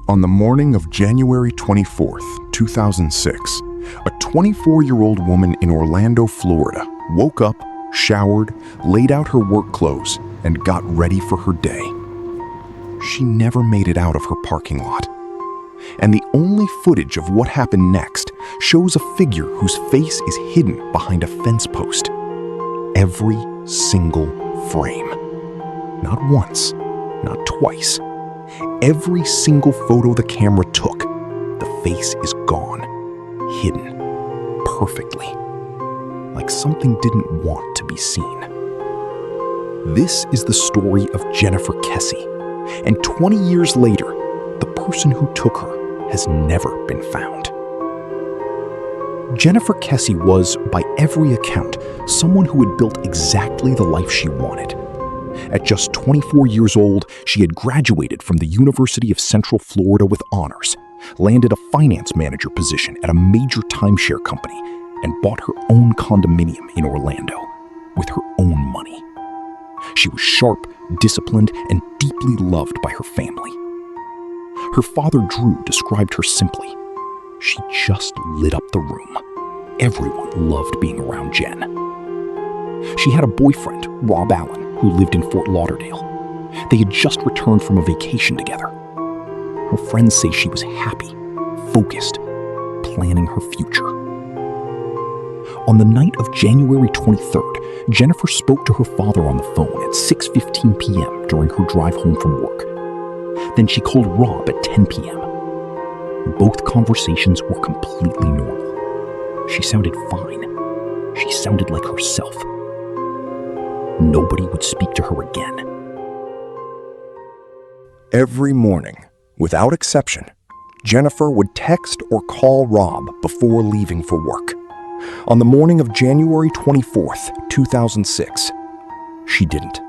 On the morning of January 24th, 2006, a 24-year-old woman in Orlando, Florida, woke up, showered, laid out her work clothes, and got ready for her day. She never made it out of her parking lot. And the only footage of what happened next shows a figure whose face is hidden behind a fence post. Every single frame. Not once, not twice. Every single photo the camera took, the face is gone, hidden, perfectly, like something didn't want to be seen. This is the story of Jennifer Kesse, and 20 years later, the person who took her has never been found. Jennifer Kesse was, by every account, someone who had built exactly the life she wanted. At just 24 years old, she had graduated from the University of Central Florida with honors, landed a finance manager position at a major timeshare company, and bought her own condominium in Orlando with her own money. She was sharp, disciplined, and deeply loved by her family. Her father, Drew, described her simply. She just lit up the room. Everyone loved being around Jen. She had a boyfriend, Rob Allen, who lived in Fort Lauderdale. They had just returned from a vacation together. Her friends say she was happy, focused, planning her future. On the night of January 23rd, Jennifer spoke to her father on the phone at 6:15 p.m. during her drive home from work. Then she called Rob at 10 p.m. Both conversations were completely normal. She sounded fine. She sounded like herself. Nobody would speak to her again. Every morning, without exception, Jennifer would text or call Rob before leaving for work. On the morning of January 24th, 2006, she didn't.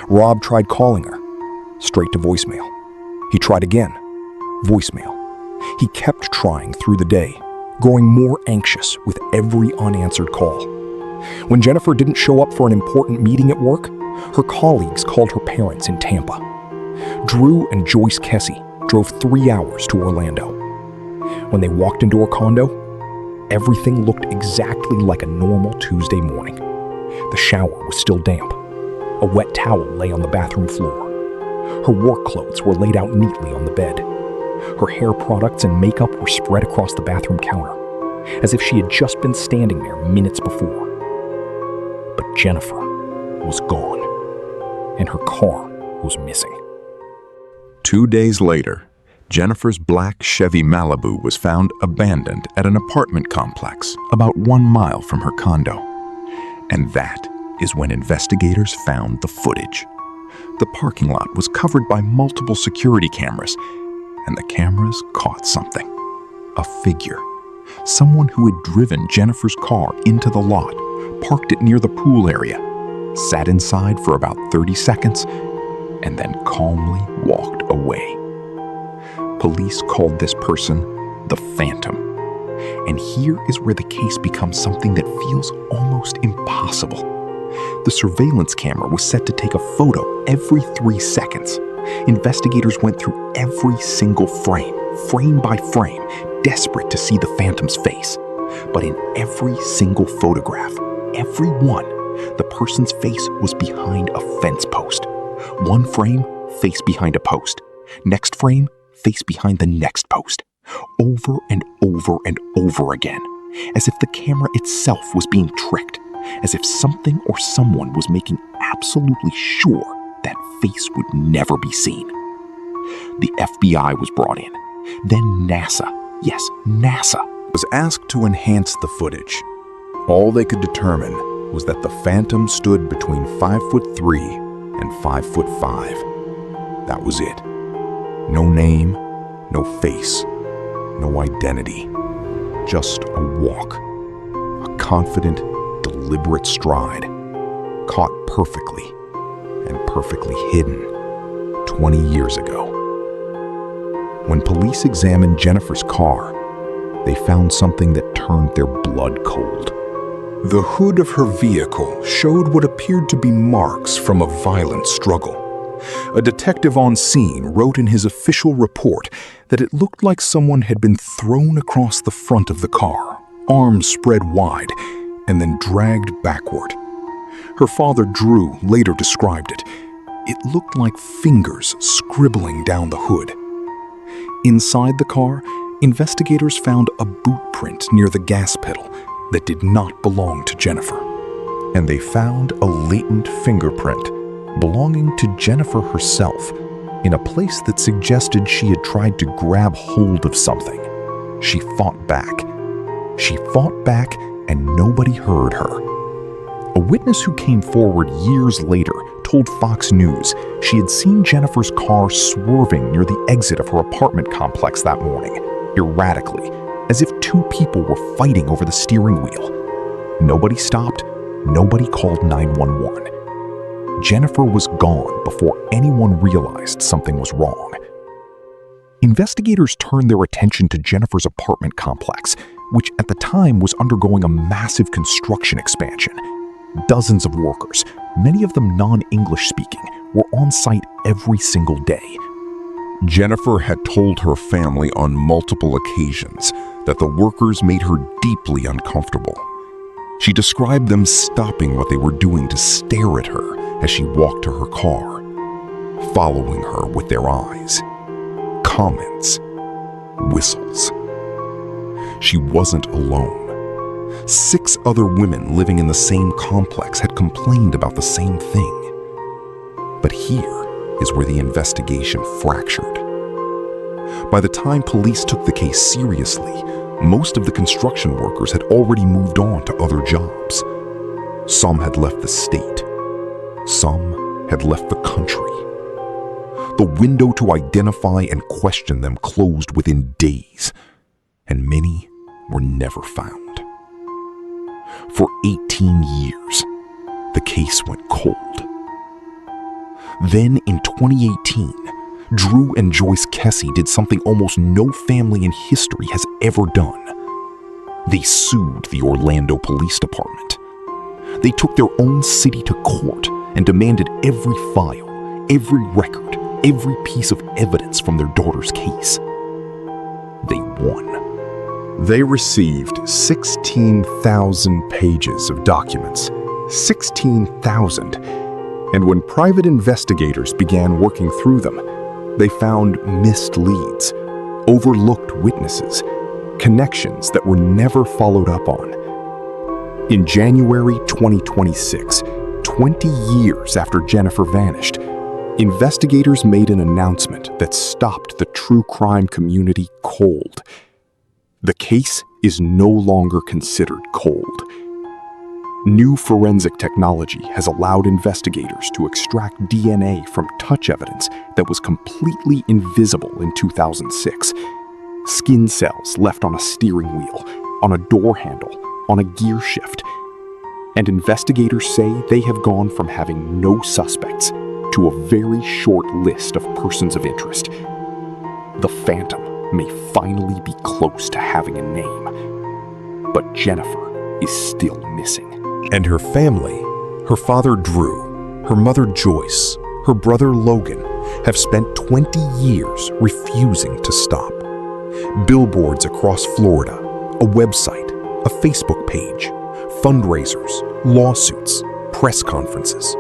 Rob tried calling her, straight to voicemail. He tried again, voicemail. He kept trying through the day, growing more anxious with every unanswered call. When Jennifer didn't show up for an important meeting at work, her colleagues called her parents in Tampa. Drew and Joyce Kesse drove 3 hours to Orlando. When they walked into her condo, everything looked exactly like a normal Tuesday morning. The shower was still damp. A wet towel lay on the bathroom floor. Her work clothes were laid out neatly on the bed. Her hair products and makeup were spread across the bathroom counter, as if she had just been standing there minutes before. But Jennifer was gone, and her car was missing. 2 days later, Jennifer's black Chevy Malibu was found abandoned at an apartment complex about 1 mile from her condo. And that is when investigators found the footage. The parking lot was covered by multiple security cameras, and the cameras caught something. A figure. Someone who had driven Jennifer's car into the lot, parked it near the pool area, sat inside for about 30 seconds, and then calmly walked away. Police called this person the Phantom. And here is where the case becomes something that feels almost impossible. The surveillance camera was set to take a photo every 3 seconds. Investigators went through every single frame by frame, desperate to see the Phantom's face. But in every single photograph, every one, the person's face was behind a fence post. One frame, face behind a post. Next frame, face behind the next post. Over and over and over again, as if the camera itself was being tricked, as if something or someone was making absolutely sure that face would never be seen. The FBI was brought in. Then NASA, yes, NASA, was asked to enhance the footage. All they could determine was that the Phantom stood between 5'3" and 5'5". That was it. No name, no face, no identity. Just a walk. A confident, deliberate stride. Caught perfectly, and perfectly hidden 20 years ago. When police examined Jennifer's car, they found something that turned their blood cold. The hood of her vehicle showed what appeared to be marks from a violent struggle. A detective on scene wrote in his official report that it looked like someone had been thrown across the front of the car, arms spread wide, and then dragged backward. Her father, Drew, later described it. It looked like fingers scribbling down the hood. Inside the car, investigators found a boot print near the gas pedal that did not belong to Jennifer. And they found a latent fingerprint belonging to Jennifer herself in a place that suggested she had tried to grab hold of something. She fought back. She fought back, and nobody heard her. A witness who came forward years later told Fox News she had seen Jennifer's car swerving near the exit of her apartment complex that morning, erratically, as if two people were fighting over the steering wheel. Nobody stopped. Nobody called 911. Jennifer was gone before anyone realized something was wrong. Investigators turned their attention to Jennifer's apartment complex, which at the time was undergoing a massive construction expansion. Dozens of workers, many of them non-English speaking, were on site every single day. Jennifer had told her family on multiple occasions that the workers made her deeply uncomfortable. She described them stopping what they were doing to stare at her as she walked to her car, following her with their eyes, comments, whistles. She wasn't alone. 6 other women living in the same complex had complained about the same thing. But here is where the investigation fractured. By the time police took the case seriously, most of the construction workers had already moved on to other jobs. Some had left the state. Some had left the country. The window to identify and question them closed within days, and many were never found. For 18 years, the case went cold. Then in 2018, Drew and Joyce Kesse did something almost no family in history has ever done. They sued the Orlando Police Department. They took their own city to court and demanded every file, every record, every piece of evidence from their daughter's case. They won. They received 16,000 pages of documents. 16,000. And when private investigators began working through them, they found missed leads, overlooked witnesses, connections that were never followed up on. In January 2026, 20 years after Jennifer vanished, investigators made an announcement that stopped the true crime community cold. The case is no longer considered cold. New forensic technology has allowed investigators to extract DNA from touch evidence that was completely invisible in 2006. Skin cells left on a steering wheel, on a door handle, on a gear shift. And investigators say they have gone from having no suspects to a very short list of persons of interest. The Phantom may finally be close to having a name, but Jennifer is still missing. And her family, her father Drew, her mother Joyce, her brother Logan, have spent 20 years refusing to stop. Billboards across Florida, a website, a Facebook page, fundraisers, lawsuits, press conferences.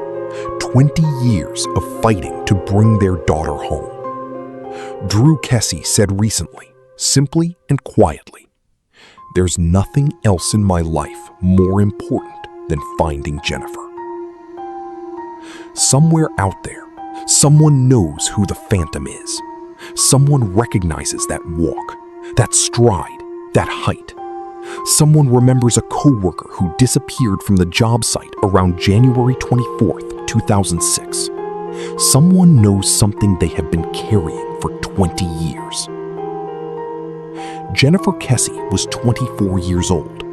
20 years of fighting to bring their daughter home. Drew Kesse said recently, simply and quietly, "There's nothing else in my life more important than finding Jennifer." Somewhere out there, someone knows who the Phantom is. Someone recognizes that walk, that stride, that height. Someone remembers a coworker who disappeared from the job site around January 24th, 2006. Someone knows something they have been carrying for 20 years. Jennifer Kesse was 24 years old.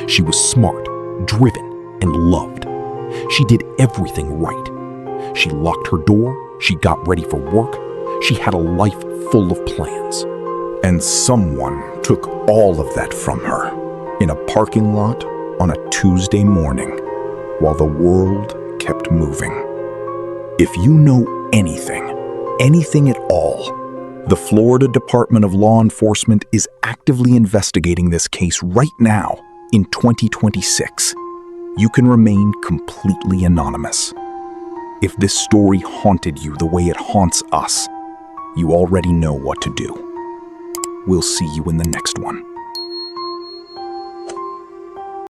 She was smart, driven, and loved. She did everything right. She locked her door, she got ready for work, she had a life full of plans. And someone took all of that from her in a parking lot on a Tuesday morning while the world kept moving. If you know anything. Anything at all. The Florida Department of Law Enforcement is actively investigating this case right now in 2026. You can remain completely anonymous. If this story haunted you the way it haunts us, you already know what to do. We'll see you in the next one.